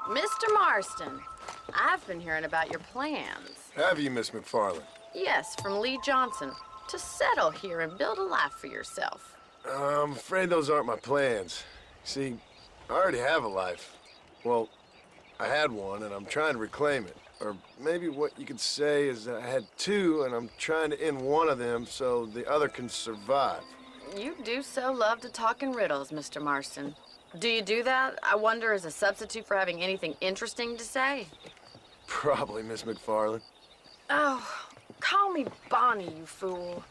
Mr. Marston, I've been hearing about your plans. Have you, Miss McFarland? Yes, from Lee Johnson, to settle here and build a life for yourself. I'm afraid those aren't my plans. See, I already have a life. Well, I had one, and I'm trying to reclaim it. Or maybe what you could say is that I had two, and I'm trying to end one of them so the other can survive. You do so love to talk in riddles, Mr. Marston. Do you do that, I wonder, as a substitute for having anything interesting to say? Probably, Miss McFarland. Oh, call me Bonnie, you fool.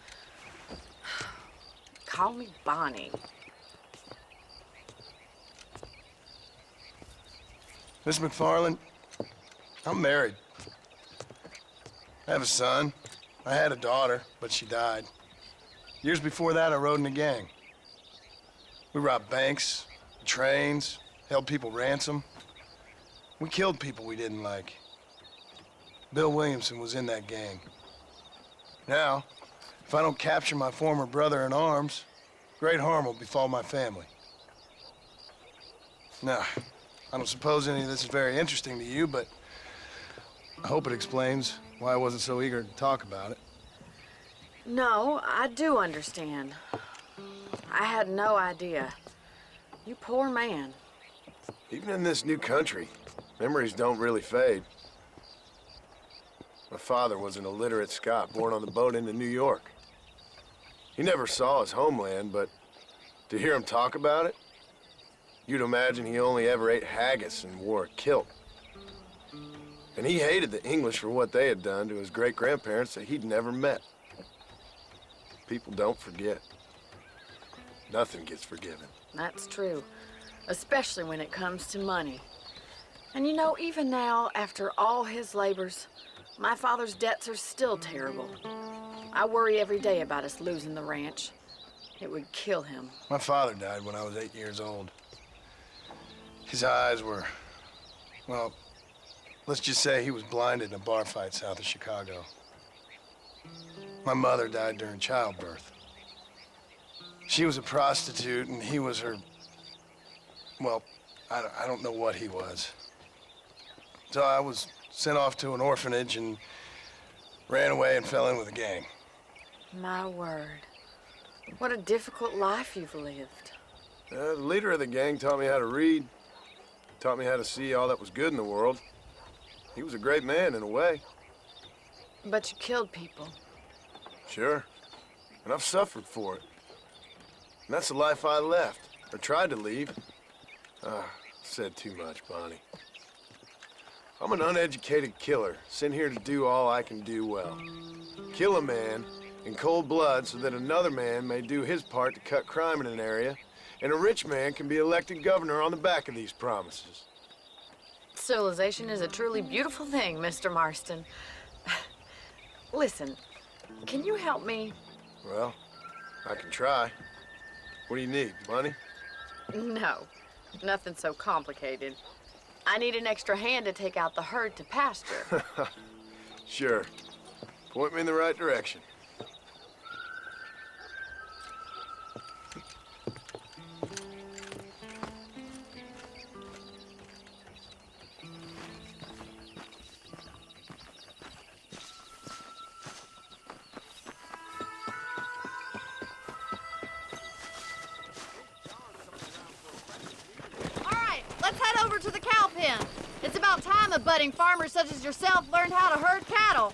Call me Bonnie. Miss McFarland, I'm married. I have a son. I had a daughter, but she died. Years before that, I rode in a gang. We robbed banks, trains, held people ransom. We killed people we didn't like. Bill Williamson was in that gang. Now, if I don't capture my former brother in arms, great harm will befall my family. Now, I don't suppose any of this is very interesting to you, but I hope it explains why I wasn't so eager to talk about it. No, I do understand. I had no idea. You poor man. Even in this new country, memories don't really fade. My father was an illiterate Scot born on the boat into New York. He never saw his homeland, but to hear him talk about it, you'd imagine he only ever ate haggis and wore a kilt. And he hated the English for what they had done to his great-grandparents that he'd never met. People don't forget. Nothing gets forgiven. That's true, especially when it comes to money. And you know, even now, after all his labors, my father's debts are still terrible. I worry every day about us losing the ranch. It would kill him. My father died when I was 8 years old. His eyes were, well, let's just say he was blinded in a bar fight south of Chicago. My mother died during childbirth. She was a prostitute, and he was her, well, I don't know what he was. So I was sent off to an orphanage and ran away and fell in with a gang. My word. What a difficult life you've lived. The leader of the gang taught me how to read, taught me how to see all that was good in the world. He was a great man in a way. But you killed people. Sure. And I've suffered for it. And that's the life I left, or tried to leave. Said too much, Bonnie. I'm an uneducated killer, sent here to do all I can do well. Kill a man in cold blood so that another man may do his part to cut crime in an area, and a rich man can be elected governor on the back of these promises. Civilization is a truly beautiful thing, Mr. Marston. Listen, can you help me? Well, I can try. What do you need, money? No, nothing so complicated. I need an extra hand to take out the herd to pasture. Sure. Point me in the right direction. Let's head over to the cow pen. It's about time a budding farmer such as yourself learned how to herd cattle.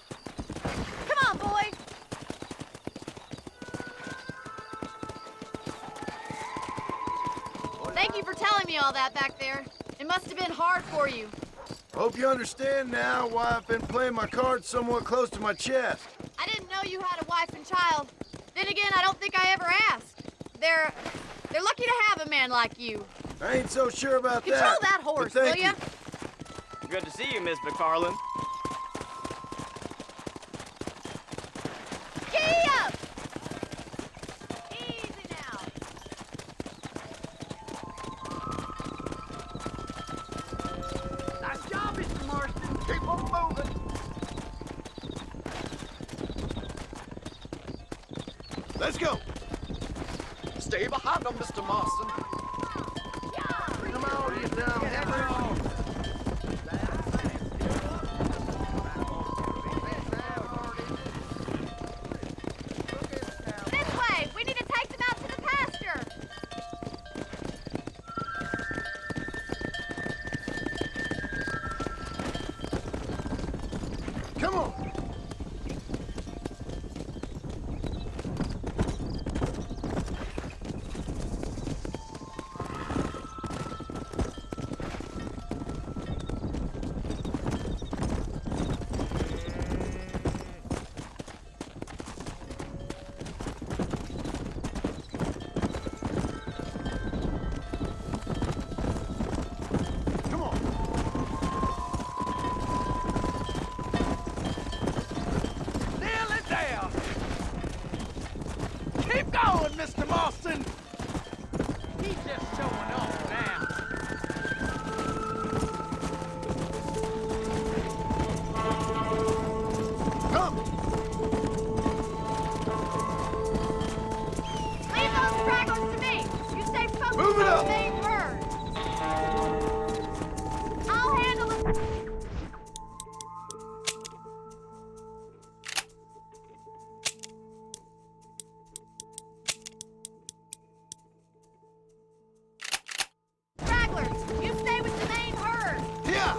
Come on, boy. Thank you for telling me all that back there. It must have been hard for you. Hope you understand now why I've been playing my cards somewhat close to my chest. I didn't know you had a wife and child. Then again, I don't think I ever asked. They're lucky to have a man like you. I ain't so sure about that. Control that horse, will ya? Good to see you, Miss McFarland. Giddy up! Easy now. Nice job! Let's go. Stay behind them, Mr. Marston. Come on, you dumb heifer. This way! We need to take them out to the pasture! Come on. Come on. Nail it down. Keep going, Mr. Marston. He's just showing off now. Come. Leave those stragglers to me! You stay focused Move it on up. the main herd! I'll handle it! Stragglers, you stay with the main herd! Here.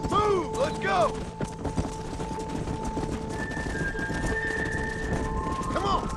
Move. Let's go. Come on.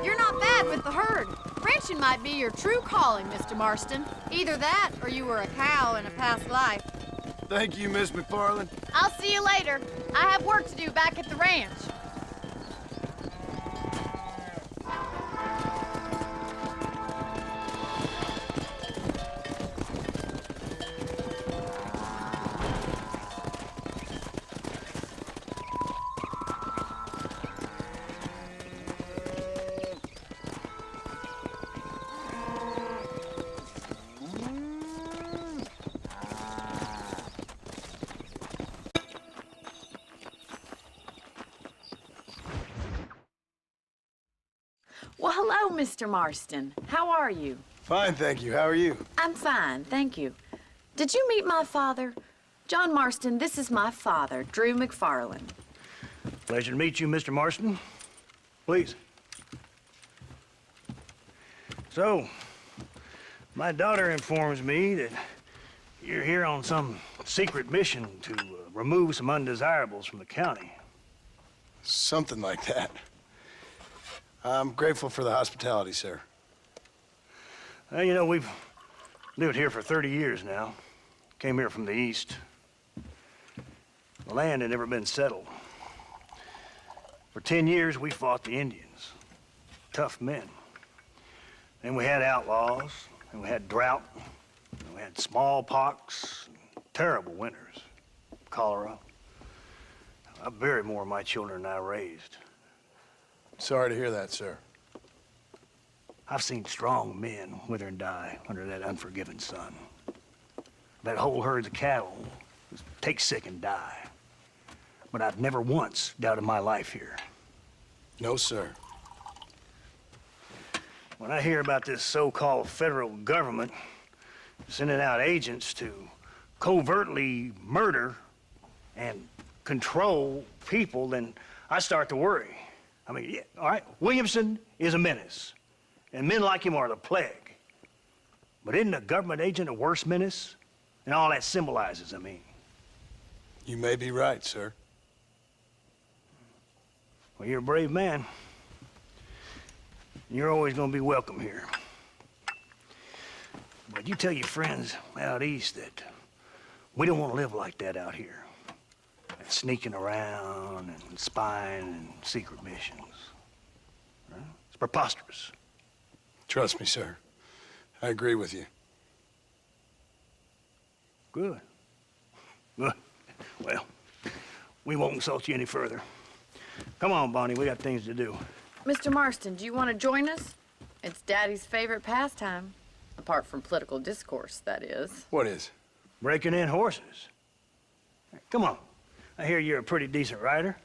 You're not bad with the herd. Ranching might be your true calling, Mr. Marston. Either that, or you were a cow in a past life. Thank you, Miss McFarland. I'll see you later. I have work to do back at the ranch. Well, hello, Mr. Marston. How are you? Fine, thank you. How are you? I'm fine, thank you. Did you meet my father? John Marston, this is my father, Drew McFarland. Pleasure to meet you, Mr. Marston. Please. So, my daughter informs me that you're here on some secret mission to remove some undesirables from the county. Something like that. I'm grateful for the hospitality, sir. Well, you know, we've lived here for 30 years now. Came here from the east. The land had never been settled. For 10 years, we fought the Indians. Tough men. Then we had outlaws, and we had drought, and we had smallpox, and terrible winters, cholera. I buried more of my children than I raised. Sorry to hear that, sir. I've seen strong men wither and die under that unforgiving sun. That whole herds of cattle just take sick and die. But I've never once doubted my life here. No, sir. When I hear about this so-called federal government sending out agents to covertly murder and control people, then I start to worry. I mean, yeah, all right, Williamson is a menace, and men like him are the plague. But isn't a government agent a worse menace? And all that symbolizes, I mean. You may be right, sir. Well, you're a brave man. You're always gonna be welcome here. But you tell your friends out east that we don't want to live like that out here. Sneaking around and spying and secret missions. It's preposterous. Trust me, sir. I agree with you. Good. Good. Well, we won't insult you any further. Come on, Bonnie, we got things to do. Mr. Marston, do you want to join us? It's Daddy's favorite pastime. Apart from political discourse, that is. What is? Breaking in horses. Come on. I hear you're a pretty decent rider.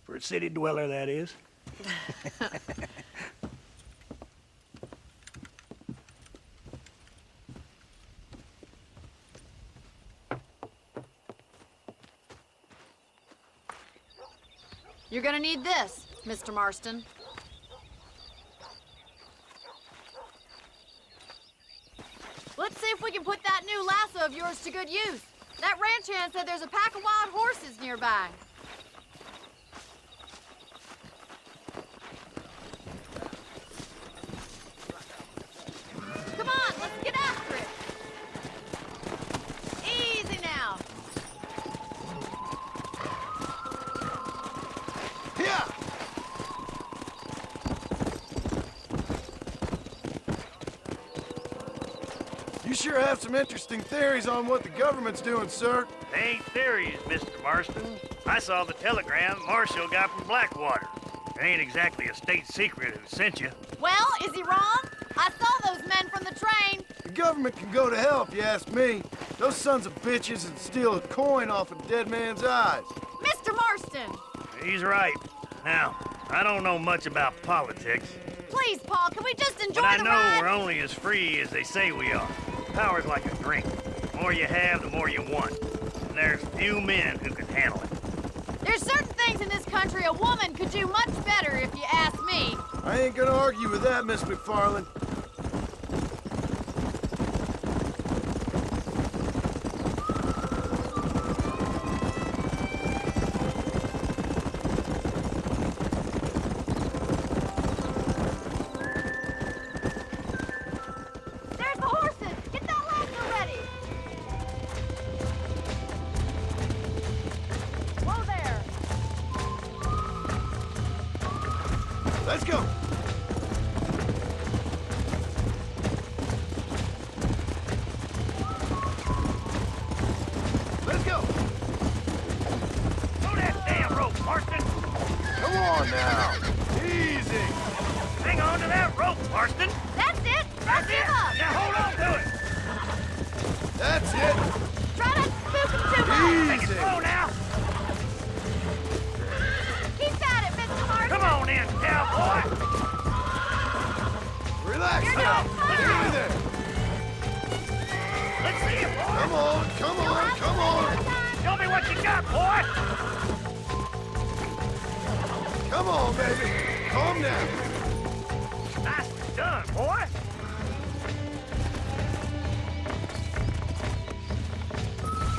For a city dweller, that is. You're gonna need this, Mr. Marston. Let's see if we can put that new lasso of yours to good use. That ranch hand said there's a pack of wild horses nearby. Come on, let's get after it. Easy now. Yeah! You sure have some interesting theories on what the government's doing, sir. They ain't theories, Mr. Marston. I saw the telegram Marshall got from Blackwater. It ain't exactly a state secret who sent you. Well, is he wrong? I saw those men from the train. The government can go to hell if you ask me. Those sons of bitches would steal a coin off a dead man's eyes. Mr. Marston! He's right. Now, I don't know much about politics, Please, Paul, can we just enjoy but I the know ride? we're only as free as they say we are. Power's like a drink. The more you have, the more you want. And there's few men who can handle it. There's certain things in this country a woman could do much better, if you ask me. I ain't gonna argue with that, Miss McFarland. There's the horses! Get that lasso ready! Whoa there! Let's go. Let's go. Throw that damn rope, Marston! Come on now. Easy. Hang on to that rope, Marston! That's it! Don't give up! Now hold on to it! That's it. Try not to spook them too much! Take it Easy. slow now! Keep at it, Mr. Marston! Come on in, cowboy! Relax You're now. doing fine. Nearly there. Let's see it, boy! Come on, come on, come on. Show me what you got, boy! Come on, baby. Calm down. Nicely done, boy!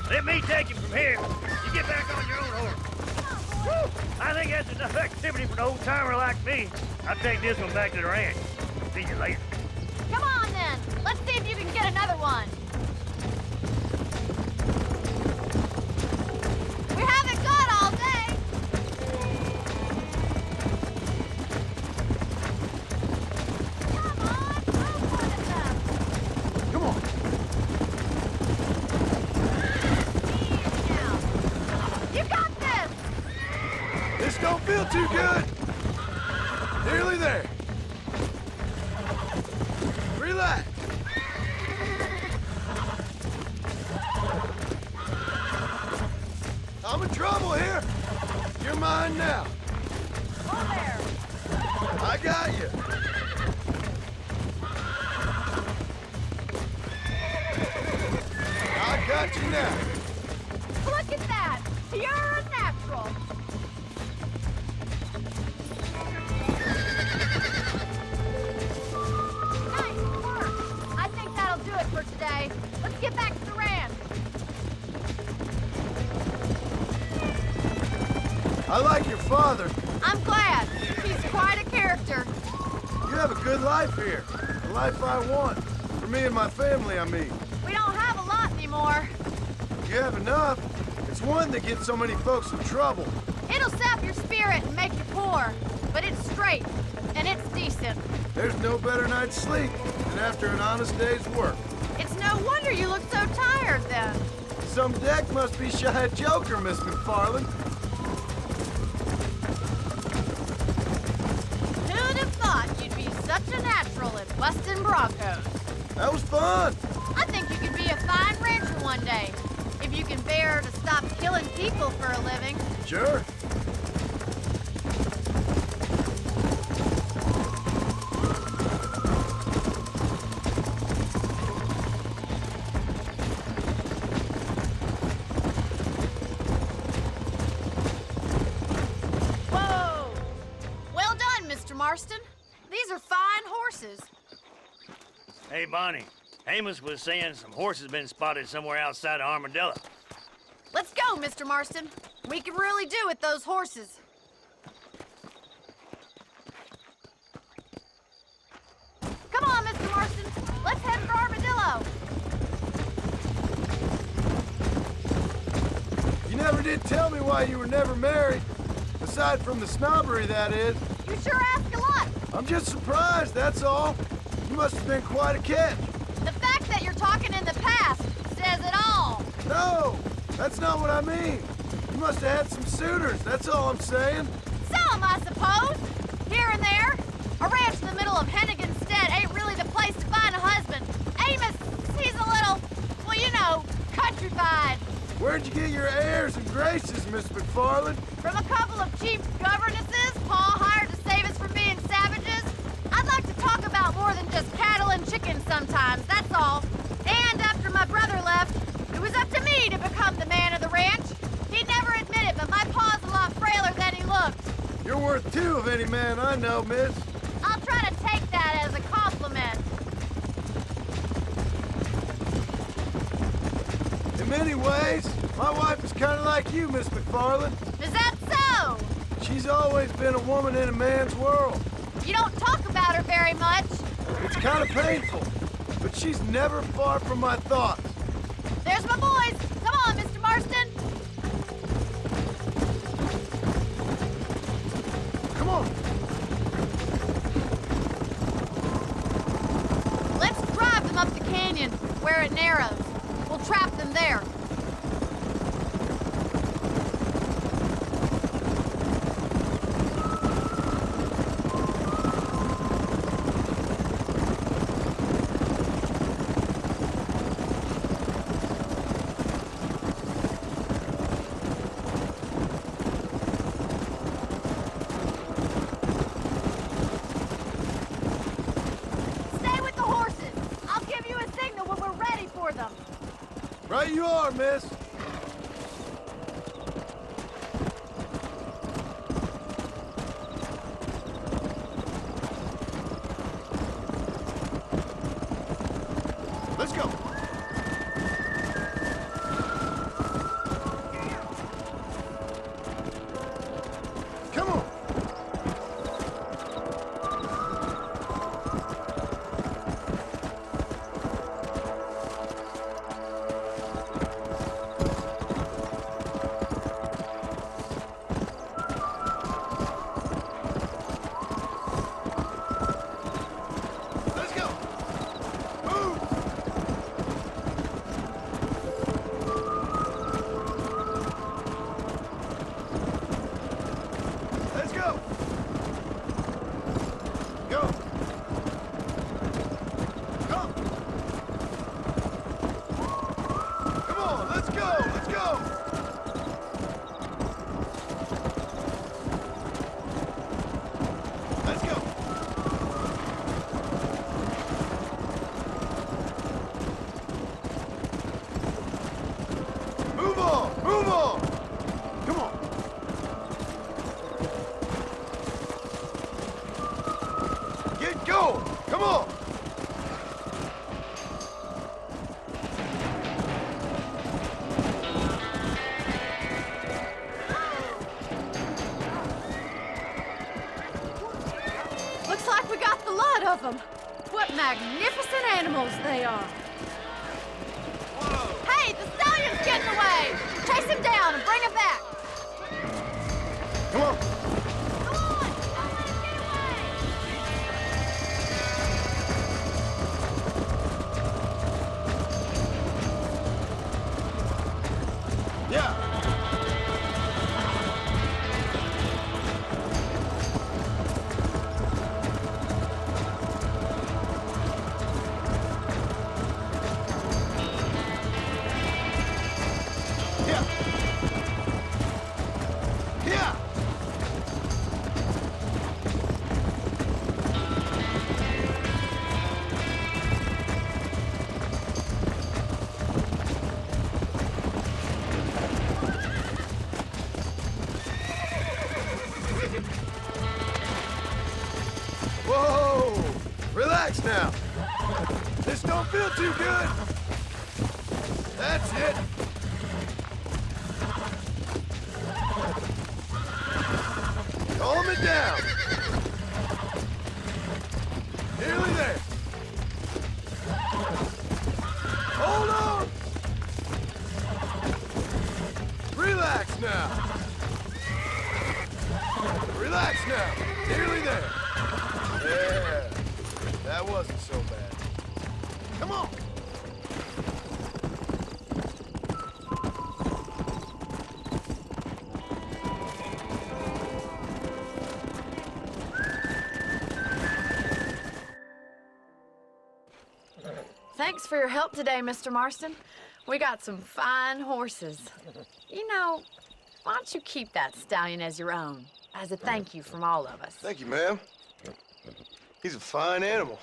Let me take you from here. You get back on your own horse. Woo! I think that's enough activity for an old-timer like me. I'll take this one back to the ranch. See you later. Come on, then! Let's see if you can get another one! We haven't got all day! Come on, move one of them! Come on. Easy now! You got this! This don't feel too good. Nearly there. Relax. I'm in trouble here. You're mine now. Whoa there! I got you. I got you now. Look at that! Pure natural! Nice work! I think that'll do it for today. Let's get back to the ranch. I like your father. I'm glad. He's quite a character. You have a good life here. The life I want. For me and my family, I mean. We don't have a lot anymore. You have enough. It's one that gets so many folks in trouble. It'll sap your spirit and make you poor, but it's straight. and it's decent. There's no better night's sleep than after an honest day's work. It's no wonder you look so tired then. Some deck must be shy of Joker, Miss McFarland. Who'd have thought you'd be such a natural at busting Broncos? That was fun. I think you could be a fine rancher one day, if you can bear to stop killing people for a living. Sure. Whoa! Well done, Mr. Marston. These are fine horses. Hey, Bonnie. Amos was saying some horses been spotted somewhere outside of Armadillo. Let's go, Mr. Marston. We can really do with those horses. Come on, Mr. Marston. Let's head for Armadillo. You never did tell me why you were never married. Aside from the snobbery, that is. You sure ask a lot. I'm just surprised, that's all. You must have been quite a catch. The fact that you're talking in the past says it all. No, that's not what I mean. You must have had some suitors, that's all I'm saying. Some, I suppose. Here and there. A ranch in the middle of Hennigan's Stead ain't really the place to find a husband. Amos, he's a little, well, you know, countrified. Where'd you get your airs and graces, Miss McFarland? From a couple of cheap governesses Pa hired to save us from being savages. I'd like to talk about more than just cattle and chickens sometimes, that's all. And after my brother left, it was up to me to become the man of the ranch. He'd never admit it, but my pa's a lot frailer than he looked. You're worth two of any man I know, miss. I'll try to take that as a compliment. In many ways, my wife is kind of like you, Miss McFarland. Is that so? She's always been a woman in a man's world. You don't talk about her very much. It's kind of painful, but she's never far from my thoughts. There's my boys. Come on, Mr. Marston. Come on. Let's drive them up the canyon where it narrows. We'll trap them there. Stay with the horses. I'll give you a signal when we're ready for them. Right you are, miss. Let's go. Come on. Let's go. Move. Let's go. Go. Come. Come on, let's go. Let's go. Let's go. Move on! Move on! Come on! Get going! Come on! Looks like we got the lot of them. What magnificent animals they are. Hey, the stallion's getting away. Chase him down and bring him back. Come on! Come on, don't let him get away. now. This don't feel too good. That's it. Calm it down. Nearly there. Hold on. Relax now. Relax now. Nearly there. Yeah. That wasn't so bad. Come on. Thanks for your help today, Mr. Marston. We got some fine horses. You know, why don't you keep that stallion as your own, as a thank you from all of us? Thank you, ma'am. He's a fine animal.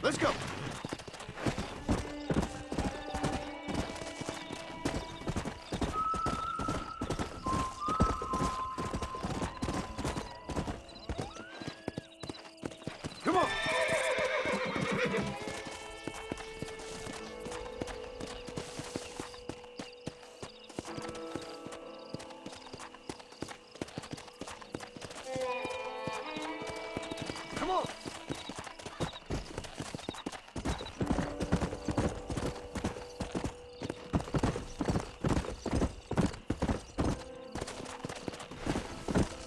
Let's go. Come on. Come on.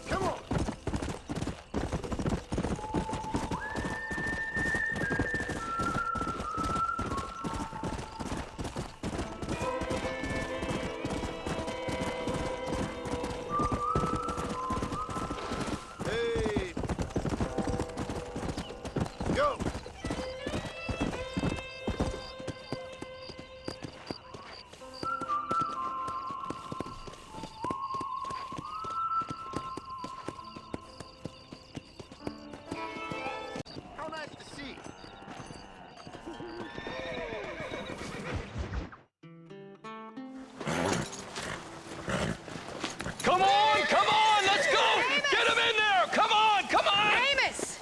Come on. Hey. Go. How nice to see. Come on, let's go! Get him in there! Come on! Amos!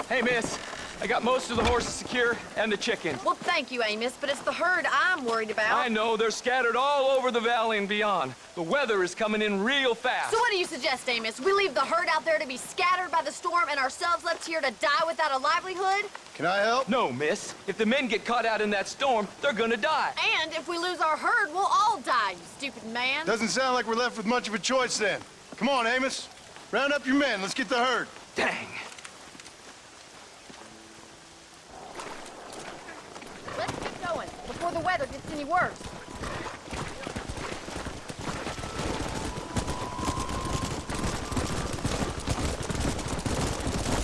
Hey, miss, I got most of the horses secure and the chicken. Well, thank you, Amos, but it's the herd I'm worried about. I know, they're scattered all over the valley and beyond. The weather is coming in real fast. So what do you suggest, Amos? We leave the herd out there to be scattered by the storm and ourselves left here to die without a livelihood? Can I help? No, miss. If the men get caught out in that storm, they're gonna die. And if we lose our herd, we'll all die, you stupid man. Doesn't sound like we're left with much of a choice then. Come on, Amos. Round up your men. Let's get the herd. Dang. Let's get going before the weather gets any worse.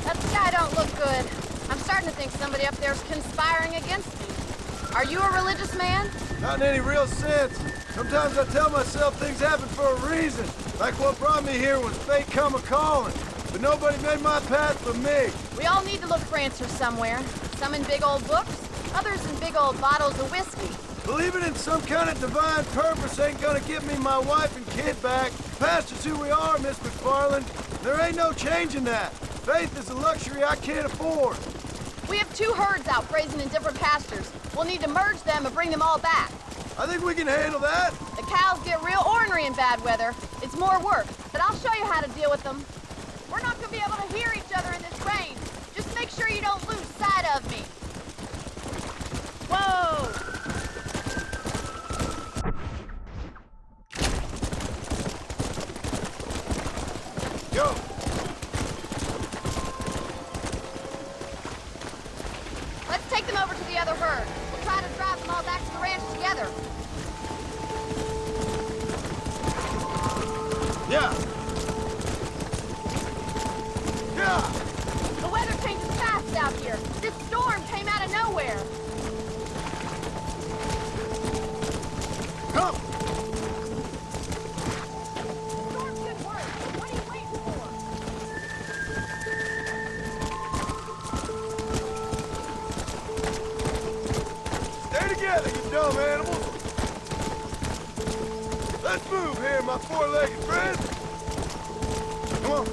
That sky don't look good. I'm starting to think somebody up there's conspiring against me. Are you a religious man? Not in any real sense. Sometimes I tell myself things happen for a reason. Like what brought me here was fate come a-calling. But nobody made my path but me. We all need to look for answers somewhere. Some in big old books, others in big old bottles of whiskey. Believing in some kind of divine purpose ain't gonna get me my wife and kid back. Past is who we are, Miss McFarland. There ain't no changing that. Faith is a luxury I can't afford. We have 2 herds out grazing in different pastures. We'll need to merge them and bring them all back. I think we can handle that. The cows get real ornery in bad weather. It's more work, but I'll show you how to deal with them. We're not gonna be able to hear each other in this rain. Just make sure you don't lose sight of me. Whoa! Go. Let's take them over to the other herd. We'll try to drive them all back to the ranch together. Yeah. Yeah. The weather changes fast out here. This storm came out of nowhere. Come. Storm's good work. What are you waiting for? together, you dumb animals! Let's move here, my four-legged friends! Come on.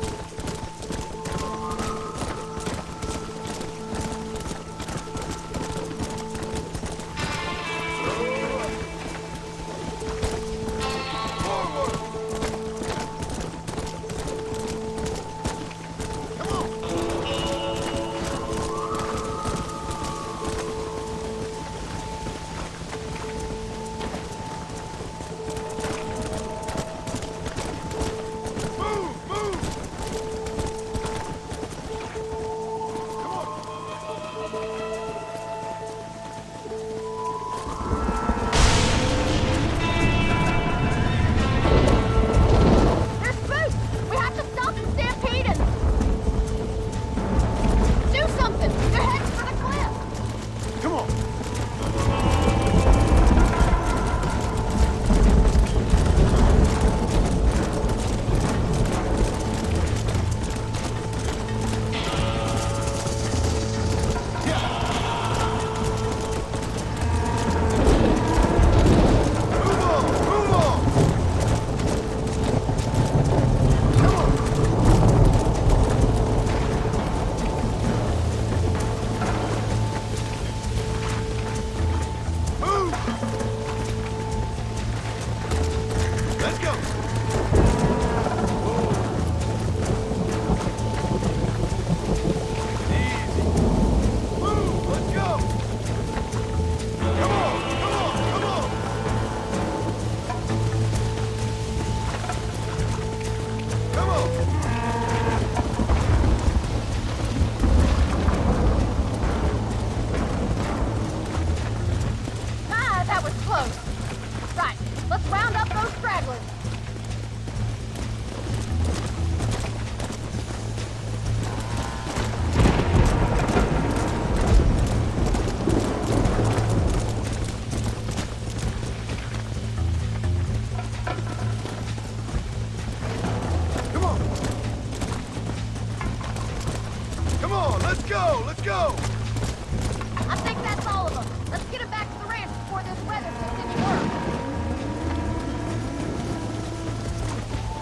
There's Boots! We have to stop and stampede him! Do something! They're heading for the cliff! Come on. Move on! Move on! Come on! Move! Let's go! Easy. Move! Let's go! Come on! Come on! Come on! Come on! Ah, that was close. Right, let's round up those stragglers. Come on! Come on! Let's go! Let's go! I think that's all of them. Let's get them back to the ranch before this weather gets any worse.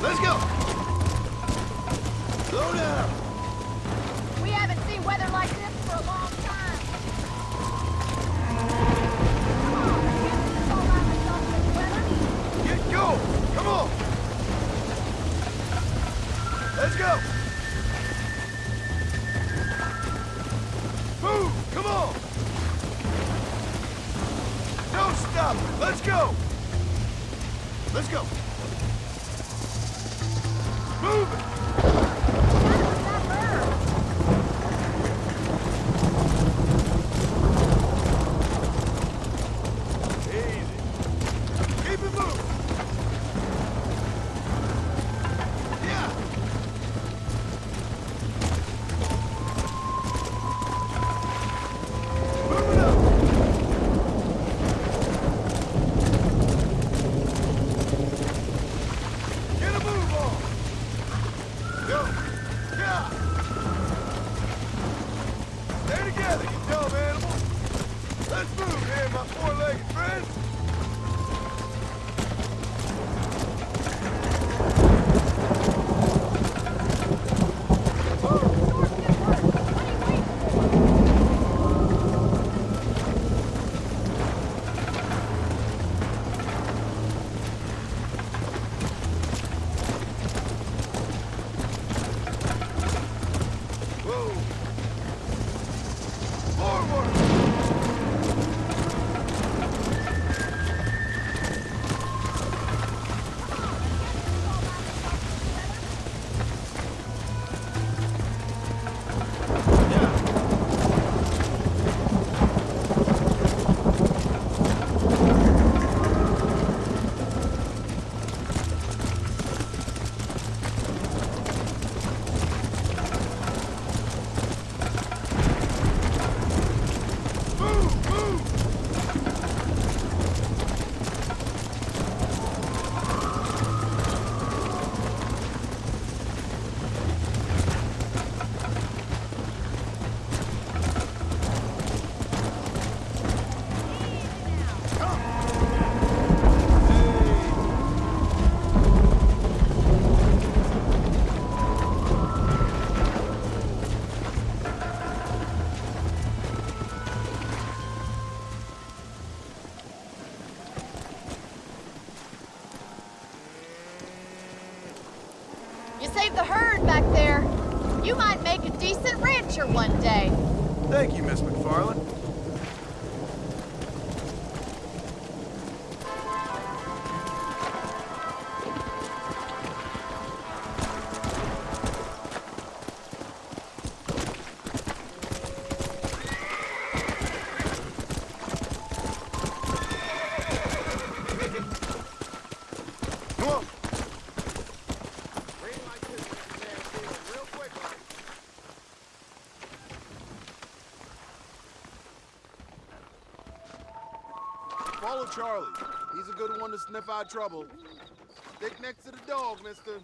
Let's go! Slow down! We haven't seen weather like this for a long time. Come on, I can't do this all by myself in this weather. Get going! Come on! Let's go! Move! Come on! Don't stop! Let's go! Let's go! Move it! That was that bird. Easy. Keep it moving. Yeah. Move it up. Get a move on. Go. Yeah. Stay together, you dumb animal. Let's move here, my four-legged friends. Whoa. Forward. save the herd back there. You might make a decent rancher one day. Thank you, Miss McFarland. Come on. Follow Charlie. He's a good one to sniff out trouble. Stick next to the dog, mister.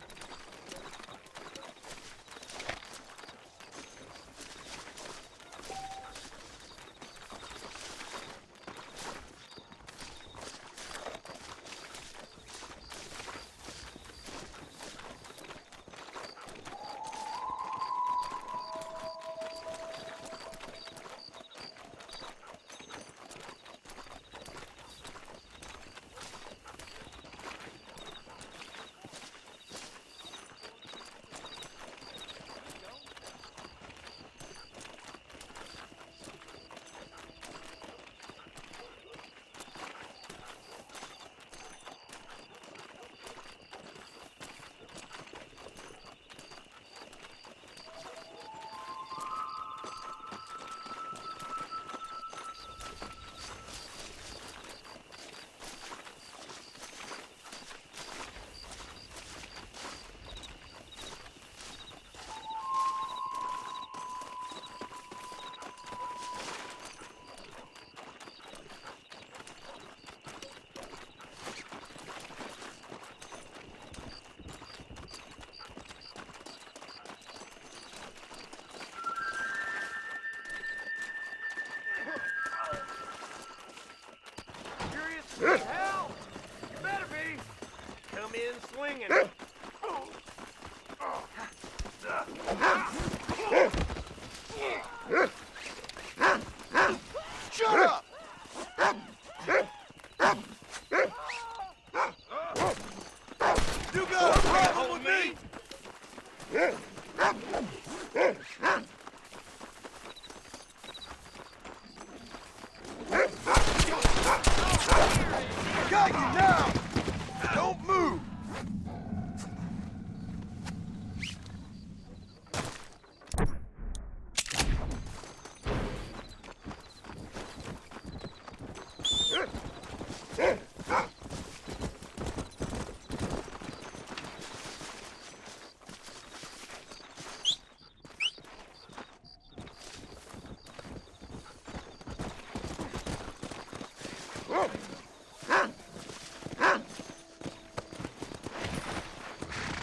Hell! You better be! Come in swinging. Shut up! You got a problem with me? Got you now! Don't move!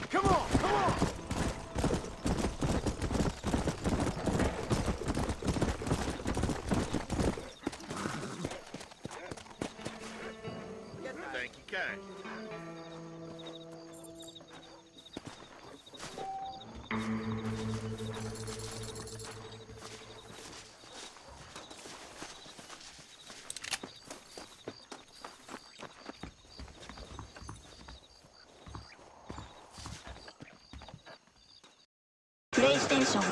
Come on, come on! Thank you, kind. PlayStation